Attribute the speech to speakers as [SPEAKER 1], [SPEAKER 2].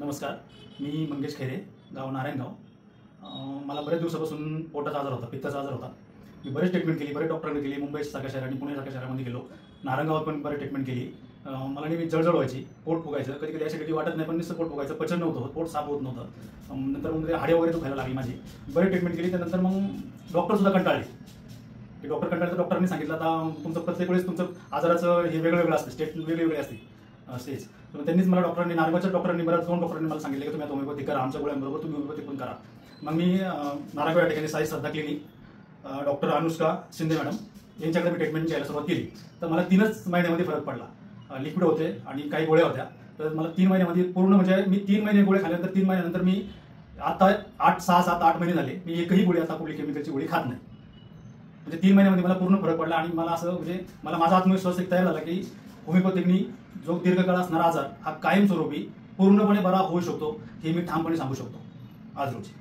[SPEAKER 1] नमस्कार, मी मंगेश खैरे, गाव नारायणगाव. मला बरेच दिवसापासून पोटाचा आजार होता, पित्ताचा आजार होता. मी बरेच ट्रीटमेंट केली, बरेच डॉक्टरांनी केली. मुंबईसारख्या शहर आणि पुण्यासारख्या शहरामध्ये गेलो. नारायणगावात पण बरेच ट्रीटमेंट केली. मला नेहमी जळजळ व्हायची, पोट फुगायचं. कधी कधी ॲसिडिटी वाटत नाही, पण नुसतं पोट फुगायचं, पचन नव्हतं होत, पोट साफ होत नव्हतं. नंतर मग हाडे वगैरे दुखायला लागली माझी. बरेच ट्रीटमेंट केली. त्यानंतर मग डॉक्टरसुद्धा कंटाळले. ते डॉक्टर डॉक्टरांनी सांगितलं, आता तुमचं प्रत्येक वेळेस तुमचं आजाराचं हे वेगळं असतं, स्टेट वेगळी असते स्टेज. तर त्यांनीच मला नारायणगावच्या डॉक्टरांनी, बऱ्याच 2 डॉक्टरांनी मला सांगितलं की तुम्ही आता होमिओपॅथी करा, आमच्या गोळ्यांबरोबर तुम्ही होमिओपॅथी पण करा. मग मी नारायणगाव या ठिकाणी Sai Shraddha clinic, doctor Anushka Shinde madam यांच्याकडे मी ट्रीटमेंट घ्यायला सुरुवात केली. तर मला 3च महिन्यामध्ये फरक पडला. लिक्विड होते आणि काही गोळ्या होत्या. तर मला 3 महिन्यामध्ये पूर्ण, म्हणजे मी 3 महिने गोळ्या खाल्ल्यानंतर 3 महिन्यानंतर मी आता 6, 7, 8 महिने झाले मी एकही गोळी आता कुठली केमिकलची गोळी खात नाही. म्हणजे 3 महिन्यामध्ये मला पूर्ण फरक पडला. आणि मला असं, म्हणजे मला माझा आत्मविश्वास एक तयार झाला की होमिओपॅथीनी जो दीर्घकाळ असणारा आजार हा कायमस्वरूपी पूर्णपणे बरा होऊ शकतो, हे मी ठामपणे सांगू शकतो आज रोजी.